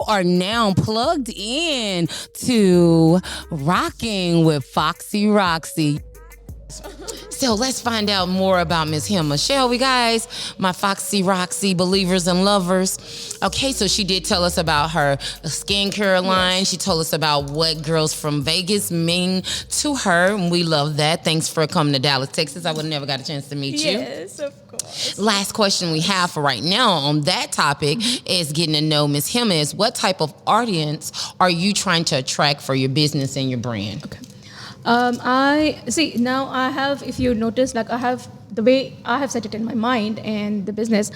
you are now plugged in to Rocking with Foxy Roxy. So let's find out more about Miss Hema, shall we, guys? My Foxy Roxy believers and lovers. Okay, so she did tell us about her skincare line. Yes. She told us about what girls from Vegas mean to her, and we love that. Thanks for coming to Dallas, Texas. I would never got a chance to meet you. Yes, of course. Last question we have for right now on that topic is getting to know Miss Hema. Is what type of audience are you trying to attract for your business and your brand? Okay. I see now. I have, if you notice, like I have the way I have set it in my mind, and the business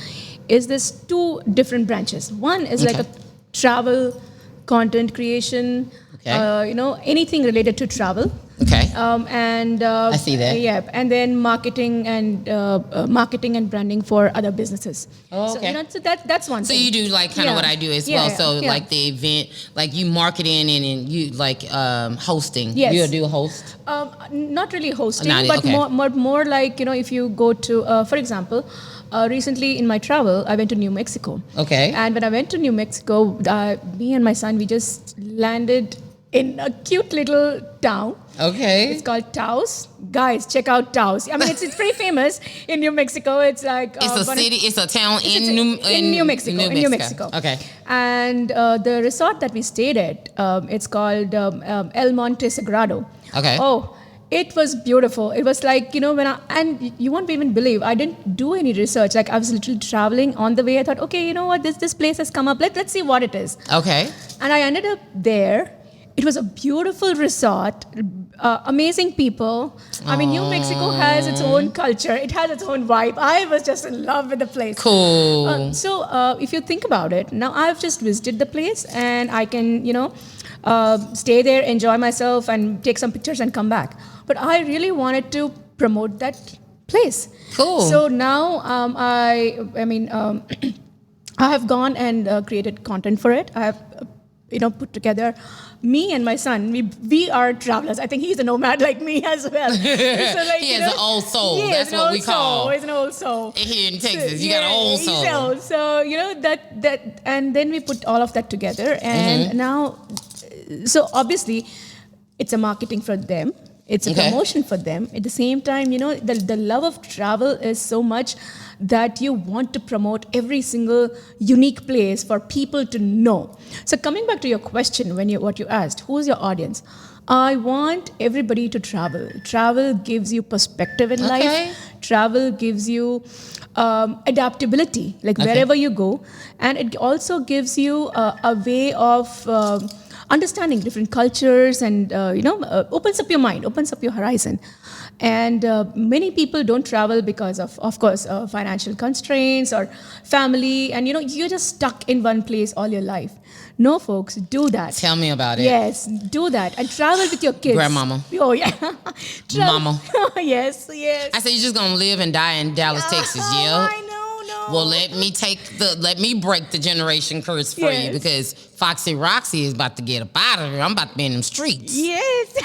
is this two different branches. One is like a travel content creation. Okay. Anything related to travel. Okay. I see that. Yeah, and then marketing and branding for other businesses. Oh, okay. So that's one. So thing. you do like kind of what I do as well. So Yeah. like the event, like you marketing and you like hosting. Yes. You do a host. Not really hosting, Not- but okay. more like if you go to, for example. Recently in my travel, I went to New Mexico. Okay. And when I went to New Mexico, me and my son, we just landed in a cute little town. Okay. It's called Taos. Guys, check out Taos. I mean, it's pretty famous in New Mexico. It's like it's a city. It's a town in New Mexico. In New Mexico. Okay. And the resort that we stayed at, it's called El Monte Sagrado. Okay. Oh. It was beautiful. It was like, and you won't even believe, I didn't do any research. Like I was literally traveling on the way. I thought, okay, you know what, this place has come up. Let's see what it is. Okay. And I ended up there. It was a beautiful resort, amazing people. I mean, New Mexico has its own culture. It has its own vibe. I was just in love with the place. Cool. So if you think about it, now I've just visited the place and I can, stay there, enjoy myself and take some pictures and come back. But I really wanted to promote that place. Cool. So now I have gone and created content for it. I have, put together me and my son. We are travelers. I think he's a nomad like me as well. So like, he has an old soul. That's what we call. He's an old soul. Here in Texas, you got an old soul. He's old. So that, and then we put all of that together, and now, so obviously, it's a marketing for them. It's a promotion for them. At the same time, the love of travel is so much that you want to promote every single unique place for people to know. So coming back to your question, what you asked, who's your audience? I want everybody to travel. Travel gives you perspective in life. Travel gives you adaptability, like wherever you go. And it also gives you a way of understanding different cultures and, opens up your mind, opens up your horizon. And many people don't travel because of course, financial constraints or family. And, you're just stuck in one place all your life. No, folks, do that. Tell me about it. Yes, do that. And travel with your kids. Grandmama. Oh, yeah. Mama. Yes. I said, you're just going to live and die in Dallas, Texas, yeah? I know. Well, let me break the generation curse for you, because Foxy Roxy is about to get up out of here. I'm about to be in them streets. Yes.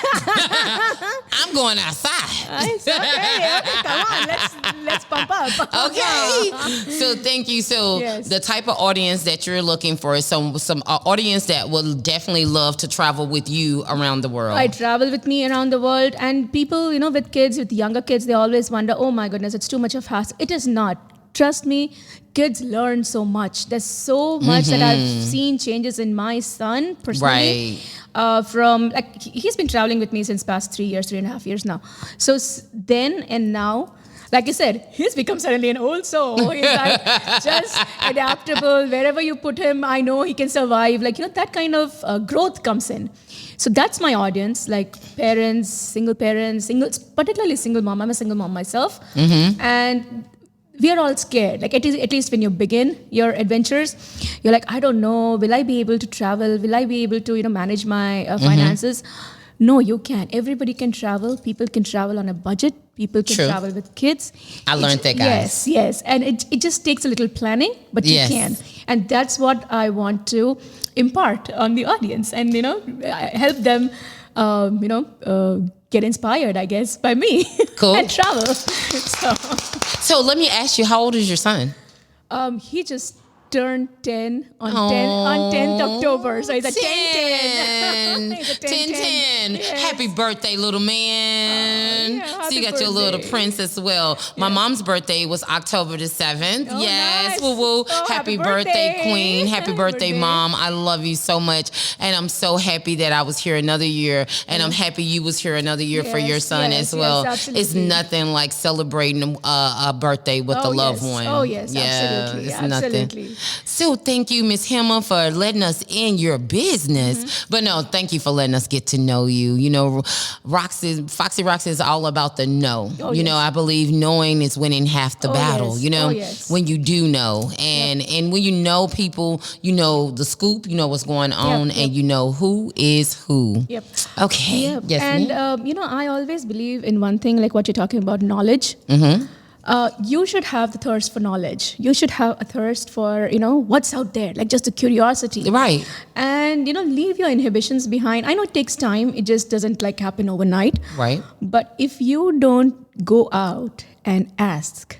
I'm going outside. It's okay. Come on, let's pump up. Okay. So thank you. So the type of audience that you're looking for is some audience that will definitely love to travel with you around the world. I travel with me around the world, and people, with kids, with younger kids, they always wonder, oh my goodness, it's too much of hassle. It is not. Trust me, kids learn so much. There's so much that I've seen changes in my son personally. Right. From like he's been traveling with me since past 3.5 years now. So then and now, like I said, he's become suddenly an old soul. He's like just adaptable. Wherever you put him, I know he can survive. Like that kind of growth comes in. So that's my audience, like parents, particularly single mom. I'm a single mom myself, and we are all scared. Like at least when you begin your adventures, you're like, I don't know, will I be able to travel? Will I be able to, manage my finances? No, you can. Everybody can travel. People can travel on a budget. People can travel with kids. I learned that, guys. Yes. And it just takes a little planning, but you can. And that's what I want to impart on the audience and, help them, get inspired, I guess, by me. Cool. And travel. So let me ask you, how old is your son? He just turned 10 on 10th October. So it's a 10. 10. It's a 10. Yes. Happy birthday, little man. yeah, So you happy got your little birthday. prince as well. My mom's birthday was October the 7th. Oh, yes. nice. Woo woo. Oh, happy happy birthday, birthday. queen. Happy birthday, mom. I love you so much. And I'm so happy that I was here another year. And I'm happy you was here another year for your Yes, son yes, as well. yes, It's absolutely. nothing like celebrating a birthday with a loved yes. one. Oh, yes, Yeah, absolutely. it's Absolutely. nothing. So thank you, Miss Hema, for letting us in your business. Mm-hmm. But no, thank you for letting us get to know you. You know, Foxy Roxy is all about the know. Oh, you know, yes. I believe knowing is winning half the Oh, battle. yes. You know, Oh, yes. when you do know, and when you know people, you know the scoop, you know what's going on, Yep, and you know who is who. Yep. Okay. Yep. Yes, And, ma'am. I always believe in one thing, like what you're talking about, knowledge. You should have the thirst for knowledge. You should have a thirst for, what's out there, like just a curiosity. Right. And, leave your inhibitions behind. I know it takes time. It just doesn't like happen overnight. Right. But if you don't go out and ask,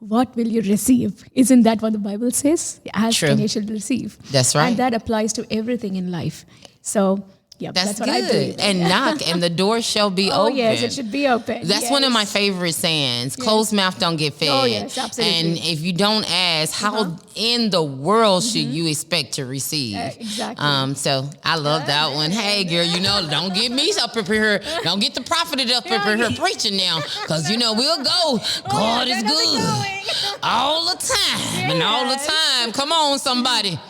what will you receive? Isn't that what the Bible says? Ask True. and you shall receive. That's right. And that applies to everything in life. So, yeah, That's what I believe. good. And knock, and the door shall be Oh, open. yes, it should be open. That's one of my Yes. favorite sayings. Closed mouth don't get fed. Oh, yes, absolutely. And if you don't ask, how in the world should you expect to receive? Exactly. So I love that one. Hey, girl, don't get me up here. Don't get the prophet up here preaching now. Because, we'll go. God is good. All the time. And all the time. Come on, somebody.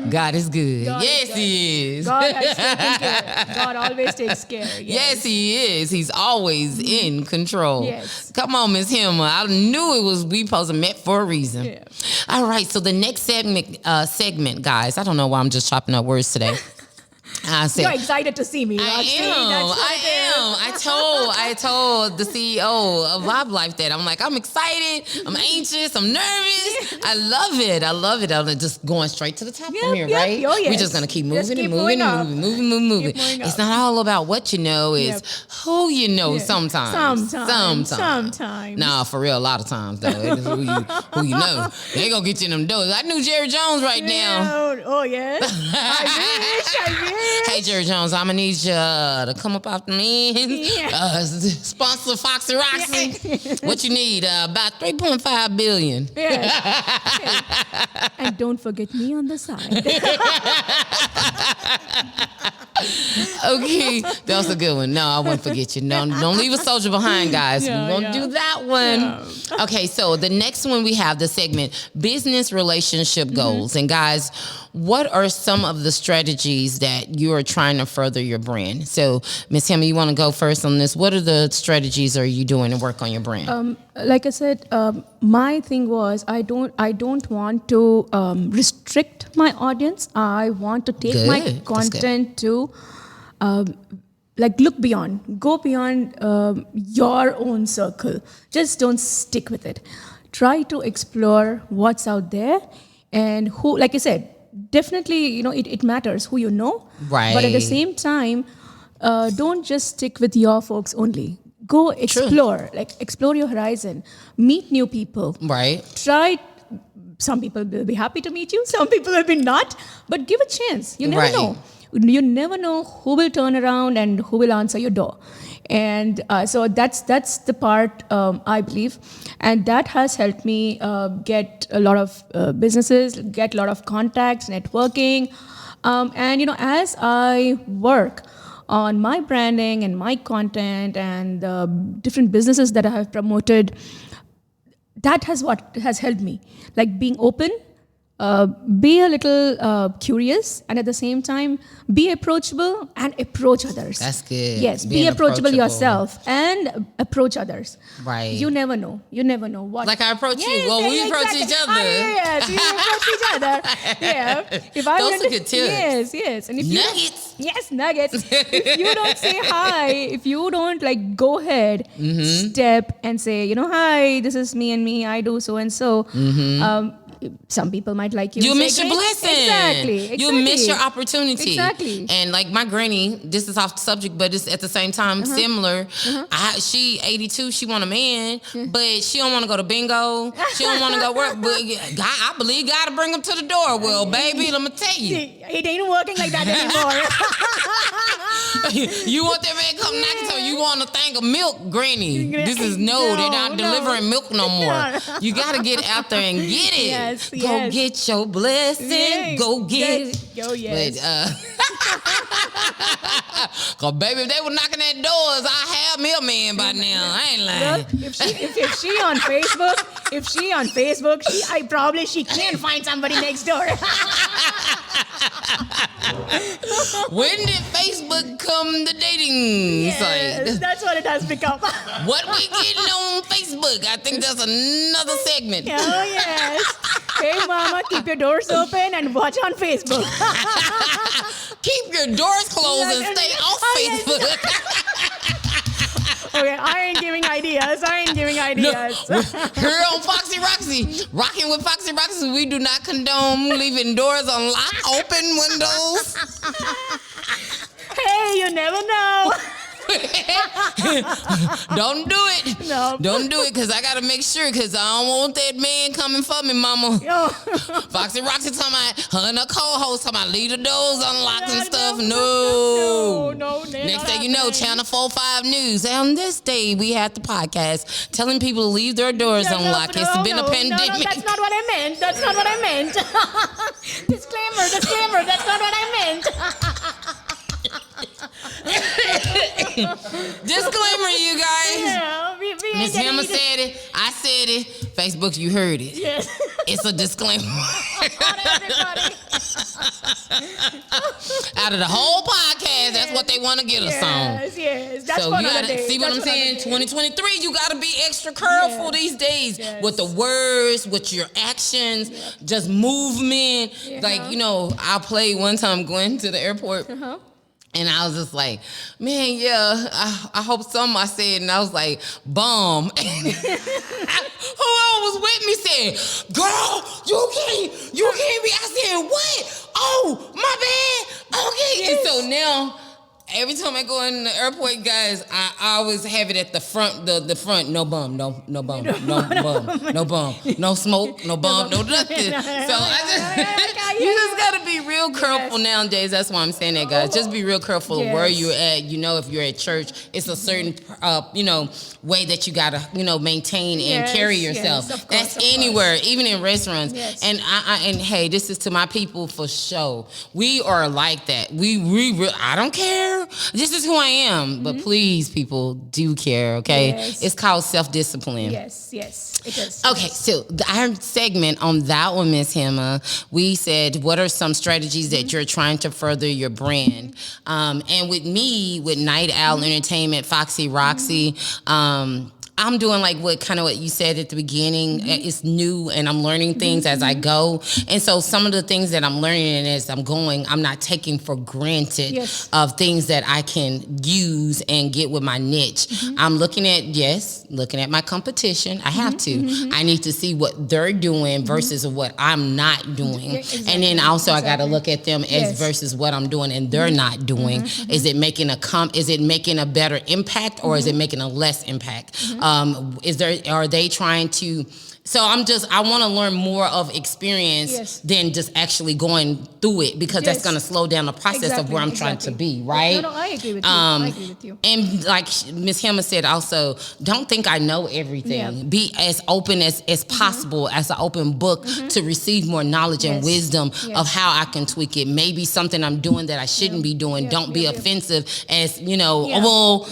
God is good. God yes, is good. He is. God has taken care. God always takes care. Yes, He is. He's always in control. Yes. Come on, Miss Hema. I knew it was we supposed to met for a reason. Yeah. All right. So the next segment, guys. I don't know why I'm just chopping up words today. I said, You're excited to see me, I Roxy. am. That's what it is. I told the CEO of Vibe Life that I'm excited. I'm anxious. I'm nervous. I love it. I'm just going straight to the top from here, Yep. right? Oh, yes. We're just gonna keep moving Just and keep moving moving up. and moving. Keep moving It's up. not all about what you know. It's who you know. Yeah. Sometimes. Sometimes. Nah, for real. A lot of times though. It is who you know. They gonna get you in them doors. I knew Jerry Jones right now. Oh, yes. I wish. Hey, Jerry Jones, I'm gonna need you to come up off the ends. Yeah. Sponsor Foxy Roxy. What you need? About $3.5 billion. Yeah. And don't forget me on the side. Okay, that was a good one. No, I won't forget you. No, don't leave a soldier behind, guys. Yeah, we won't yeah. do that one. Okay, so the next one we have the segment business relationship goals. And guys, what are some of the strategies that you are trying to further your brand? So, Miss Hema, you want to go first on this? What are the strategies are you doing to work on your brand? Like I said, my thing was I don't want to restrict my audience. I want to take Good. my That's good. content to look beyond, go beyond your own circle. Just don't stick with it. Try to explore what's out there and who. Like I said, definitely it matters who you know. Right. But at the same time, don't just stick with your folks only. Go explore, explore your horizon, meet new people. Right. Try. Some people will be happy to meet you. Some people will be not. But give a chance. You never Right. know. You never know who will turn around and who will answer your door. And so that's the part I believe, and that has helped me get a lot of businesses, get a lot of contacts, networking, and as I work on my branding and my content and different businesses that I have promoted, that has what has helped me, like being open, be a little curious, and at the same time be approachable and approach others. That's good. Yes, Being be approachable approachable. yourself and approach others. Right. You never know what. Like I approach you. Well, we approach each other. Yes, we approach each other. Yeah. If I Those went are good tips. Yes. And if Nuggets. Yes, nuggets. If you don't say hi, if you don't go ahead, step and say, hi, this is me and me, I do so and so. some people might like you. You and miss say, your "Great." blessing. Exactly. You miss your opportunity. Exactly. And like my granny, this is off the subject, but it's at the same time similar. She 82, she want a man, but she don't want to go to bingo. She don't want to go work. But I believe God to bring him to the door. Well, baby, let me tell you. It ain't working like that anymore. You want that man come knocking to you want a thing of milk, granny. This is they're not delivering milk no more. You got to get out there and get it. Yes, Go get your blessing. Yeah. Go get it. Go, yes. Cause baby, if they were knocking at doors, I have me a man by now. I ain't lying. Look, if she on Facebook, she can find somebody next door. When did Facebook come the dating site? That's what it has become. What we getting on Facebook? I think that's another segment. Oh yes. Hey mama, keep your doors open and watch on Facebook. Keep your doors closed and stay off Facebook. Okay, I ain't giving ideas. No, here on Foxy Roxy, rocking with Foxy Roxy, we do not condone leaving doors unlocked, open windows. Hey, you never know. Don't do it. No. Don't do it, because I got to make sure, because I don't want that man coming for me, mama. Foxy Roxy talking about, her and her co-host talking about leave the doors unlocked and stuff. No. Next thing you know, Channel 45 News. On this day, we had the podcast telling people to leave their doors unlocked. It's been a pandemic. No, that's not what I meant. Disclaimer. That's not what I meant. Disclaimer, you guys. Yeah, we Miss Hammer said it. I said it. Facebook, you heard it. Yes. It's a disclaimer. Everybody. Out of the whole podcast, that's what they want to get us on. Yes. That's So for you another gotta day. see what I'm saying. 2023, you gotta be extra careful these days with the words, with your actions, just movement. Like I played one time going to the airport. And I was just like, man, I hope something I said. And I was like, bum. And whoever was with me said, girl, you can't be. I said, what? Oh, my bad. Okay. Yes. And so now, every time I go in the airport, guys, I always have it at the front, the front, no bum, no bum, no bum, no smoke, no bum, no nothing. So you just gotta be real careful nowadays. That's why I'm saying that, guys. Just be real careful of where you're at. If you're at church, it's a certain, way that you gotta, maintain and carry yourself. Of course, That's anywhere, even in restaurants. Yes. And and hey, this is to my people for sure. We are like that. I don't care. This is who I am. But please, people, do care, okay? Yes. It's called self-discipline. Yes, it is. Okay, so our segment on that one, Miss Hammer, we said, what are some strategies that you're trying to further your brand? And with me, with Night Owl Entertainment, Foxy Roxy, I'm doing like what you said at the beginning. It's new and I'm learning things as I go. And so some of the things that I'm learning as I'm going, I'm not taking for granted of things that I can use and get with my niche. I'm looking at my competition. I have to. I need to see what they're doing versus what I'm not doing. Exactly. And then also I got to look at them as versus what I'm doing and they're not doing. Is it making a better impact or is it making a less impact? Are they trying to? So I want to learn more of experience than just actually going through it, because that's going to slow down the process of where I'm trying to be, right? No, I agree with you. And like Ms. Hammer said also, don't think I know everything. Yeah. Be as open as possible, as an open book to receive more knowledge and wisdom of how I can tweak it. Maybe something I'm doing that I shouldn't be doing. Don't be offensive as, no,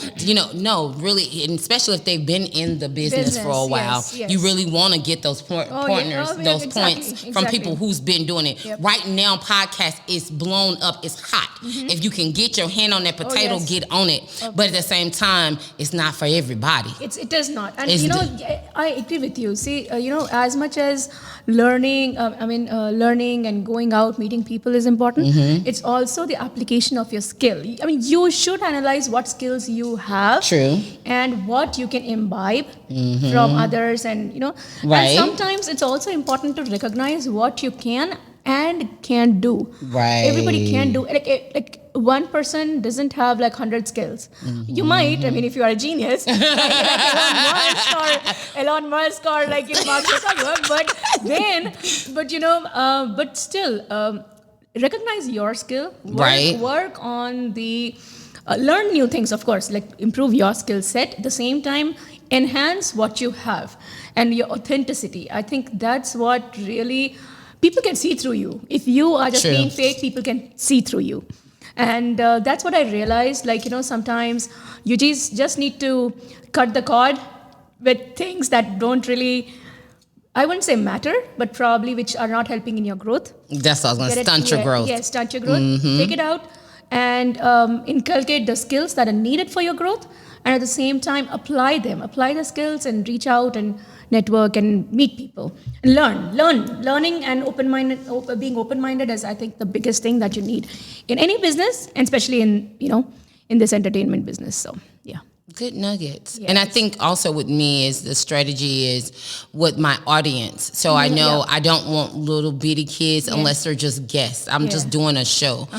really, and especially if they've been in the business for a while. You really want to get those pointers, points from people who's been doing it. Right now, podcast is blown up. It's hot. If you can get your hand on that potato, get on it. But at the same time, it's not for everybody. It does not. And I agree with you. See, as much as learning and going out, meeting people is important. It's also the application of your skill. I mean, you should analyze what skills you have. True. And what you can imbibe from others, and Right. And sometimes it's also important to recognize what you can and can't do. Right. Everybody can do. Like one person doesn't have like 100 skills. You might, I mean, if you are a genius, like Elon Musk or like Mark Zuckerberg, but still, recognize your skill. Right. Work on the, learn new things, of course, like improve your skill set. At the same time, enhance what you have and your authenticity. I think that's what really, people can see through you. If you are just True. being fake, people can see through you. And that's what I realized, like, sometimes you just need to cut the cord with things that don't really, I wouldn't say matter, but probably which are not helping in your growth. That's what I was going to stunt your growth. Yes, stunt your growth. Take it out and inculcate the skills that are needed for your growth. And at the same time, apply them. Apply the skills and reach out and network and meet people. Learning and being open-minded is, I think, the biggest thing that you need in any business, and especially in this entertainment business. So, yeah. Good nuggets. Yes. And I think also with me is the strategy is with my audience. So I know I don't want little bitty kids unless they're just guests. I'm just doing a show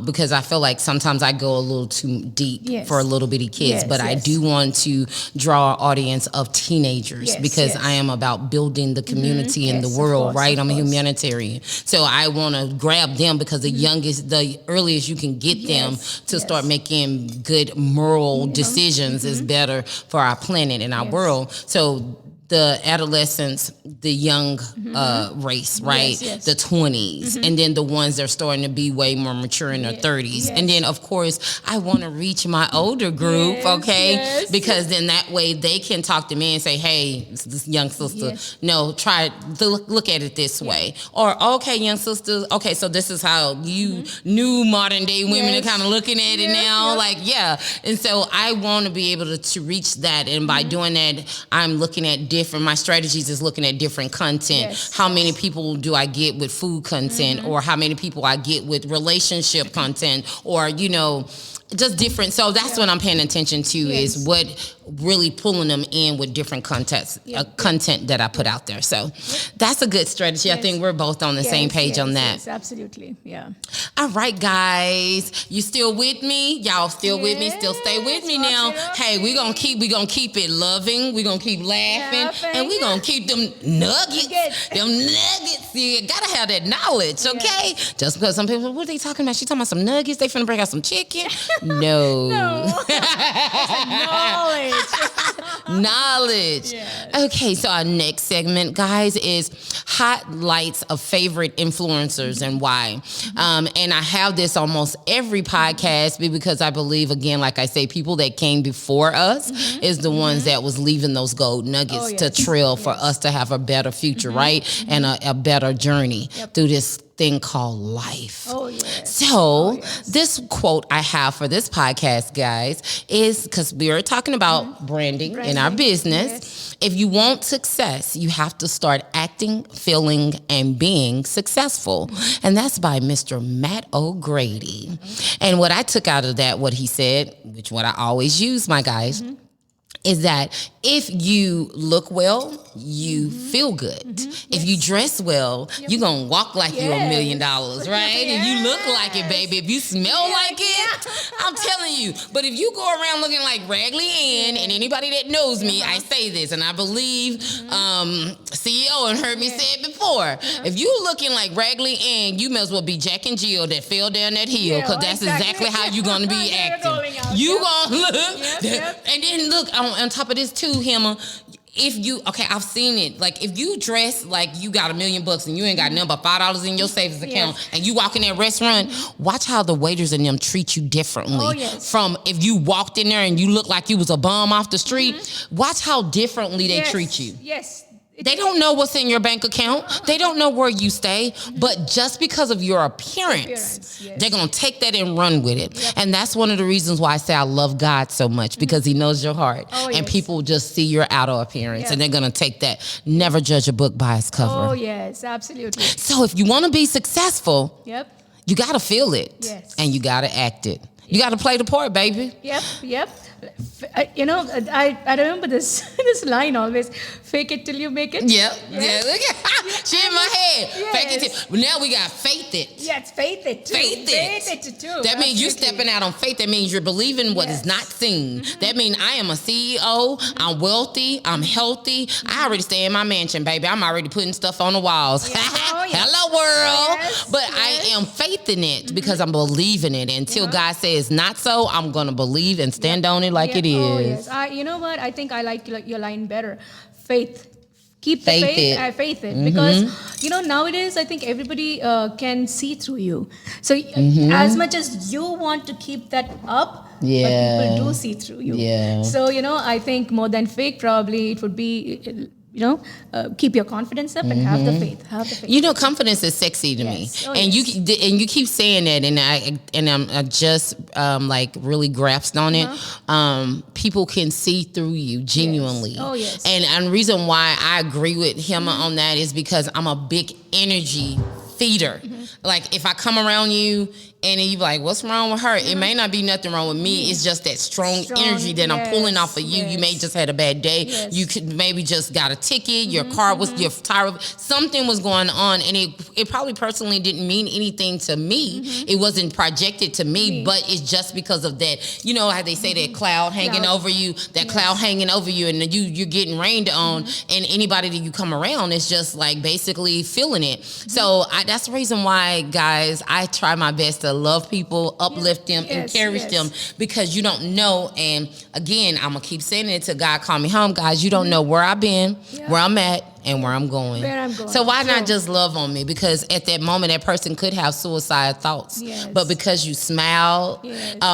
because I feel like sometimes I go a little too deep for little bitty kids. But I do want to draw an audience of teenagers because I am about building the community in the world, right? I'm a humanitarian. So I want to grab them because the earliest you can get them to start making good moral decisions is better for our planet and our world. So the adolescents, the young race, right? The 20s, and then the ones that are starting to be way more mature in their 30s. And then, of course, I want to reach my older group, because then that way they can talk to me and say, hey, this young sister, no, try to look at it this way. Or, okay, young sister, okay, so this is how you new modern day women are kind of looking at it now. Like, and so I want to be able to reach that. And by doing that, I'm looking at my strategies is looking at different content. How many people do I get with food content, or how many people I get with relationship content, or, just different. So that's what I'm paying attention to is what really pulling them in with different content that I put out there. So that's a good strategy. I think we're both on the same page on that. Yes, absolutely. Yeah. All right, guys. You still with me? Y'all still with me? Still stay with me now. Hey, we're gonna keep it loving. We're gonna keep laughing. And we're gonna keep them nuggets. Them nuggets. You gotta have that knowledge, okay? Just because some people, what are they talking about? She talking about some nuggets, they finna bring out some chicken. No. Knowledge. Yes. Okay, so our next segment, guys, is highlights of favorite influencers and why. And I have this almost every podcast because I believe, again, like I say, people that came before us is the ones that was leaving those gold nuggets to trail for us to have a better future, right? And a better journey through this thing called life. So this quote I have for this podcast, guys, is because we are talking about branding in our business. If you want success, you have to start acting, feeling, and being successful. And that's by Mr. Matt O'Grady. And what I took out of that, what he said, which what I always use, my guys, is that if you look well, you feel good. If you dress well, you're going to walk like you're $1 million, right? If you look like it, baby, if you smell like it, I'm telling you. But if you go around looking like Raggedy Ann, and anybody that knows me, I say this, and I believe CEO and heard me say it before. If you looking like Raggedy Ann, you may as well be Jack and Jill that fell down that hill, because that's exactly how you're going to be acting. You going to look. And then look, on top of this too, Hema, if you, I've seen it. Like, if you dress like you got $1 million and you ain't got nothing but $5 in your savings account, and you walk in that restaurant, watch how the waiters and them treat you differently from if you walked in there and you looked like you was a bum off the street. Watch how differently they treat you. They don't know what's in your bank account. They don't know where you stay. But just because of your appearance, they're going to take that and run with it. And that's one of the reasons why I say I love God so much, because he knows your heart. And people just see your outer appearance, and they're going to take that. Never judge a book by its cover. Oh, yes, absolutely. So if you want to be successful, you got to feel it. And you got to act it. You got to play the part, baby. I remember this this line always: "Fake it till you make it." Yeah. Look at she in my head. Yes. Fake it. But now we got faith it. Yeah, it's faith it too. Faith it too. That means you stepping out on faith. That means you're believing what is not seen. That means I am a CEO. I'm wealthy. I'm healthy. I already stay in my mansion, baby. I'm already putting stuff on the walls. Oh, yes. Hello, world. Yes, But I am faithing it because I'm believing it. Until God says not so, I'm gonna believe and stand on it like it is. Oh, yes. You know what? I think I like your line better. Faith. Keep the Faith faith. it. Faith it. Because, nowadays I think everybody can see through you. So as much as you want to keep that up, but people do see through you. Yeah. So, I think more than fake, probably it would be, keep your confidence up and have the faith. Have the faith. Confidence is sexy to me, Yes. Oh, and yes. you keep saying that, and I just like really grasped on it. People can see through you genuinely. Yes. Oh, yes. And the reason why I agree with him on that is because I'm a big energy feeder. Like if I come around you and you be like, what's wrong with her? It may not be nothing wrong with me. It's just that strong energy that I'm pulling off of you. You may just had a bad day. Yes. You could maybe just got a ticket. Your car was, your tire, something was going on. And it probably personally didn't mean anything to me. It wasn't projected to me, but it's just because of that. You know how they say that cloud hanging over you, that cloud hanging over you, and you're getting rained on. And anybody that you come around is just like basically feeling it. So that's the reason why, guys, I try my best to love people, uplift them, encourage them, because you don't know. And again, I'm gonna keep saying it till God call me home, guys. You don't know where I've been, where I'm at, and where I'm going. So why not just love on me? Because at that moment, that person could have suicide thoughts. But because you smiled,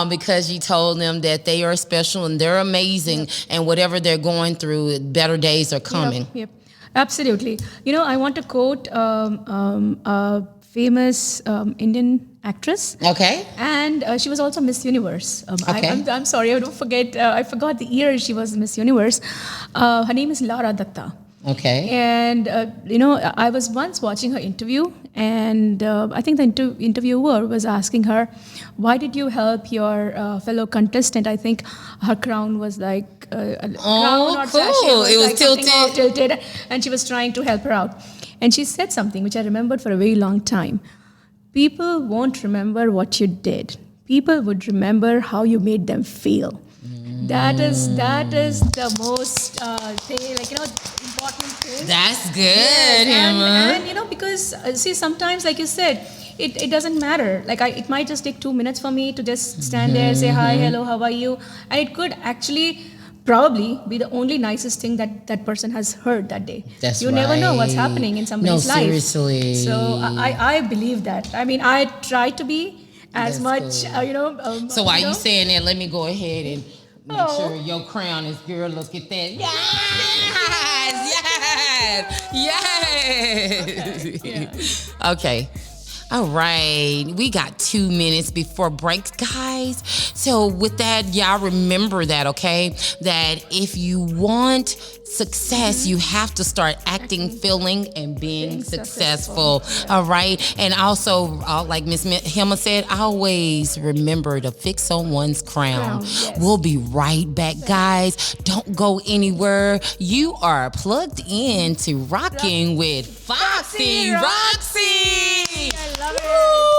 because you told them that they are special and they're amazing, and whatever they're going through, better days are coming. Yep. Absolutely. I want to quote a famous Indian actress. Okay. And she was also Miss Universe. Okay. I'm sorry, I don't forget. I forgot the year she was Miss Universe. Her name is Lara Datta. Okay. And, I was once watching her interview, and I think the interviewer was asking her, why did you help your fellow contestant? I think her crown was like a crown or cool. It was like something tilted. all tilted, and she was trying to help her out. And she said something which I remembered for a very long time. People won't remember what you did. People would remember how you made them feel. That is the most important thing. That's good, Emma. And because see, sometimes, like you said, it doesn't matter. Like it might just take 2 minutes for me to just stand there, say hi, hello, how are you, and it could actually probably be the only nicest thing that person has heard that day. That's you never know what's happening in somebody's life. Seriously. So I believe that. I mean, I try to be as much, So while you saying that, let me go ahead and make sure your crown is girl. Look at that. Yes. Okay. All right, we got 2 minutes before breaks, guys. So with that, y'all remember that, okay? That if you want success, you have to start acting, feeling, and being successful. All right, and also, like Miss Hema said, always remember to fix on one's crown. We'll be right back, guys. Don't go anywhere. You are plugged in to Rocking with Foxy Roxy. I love it.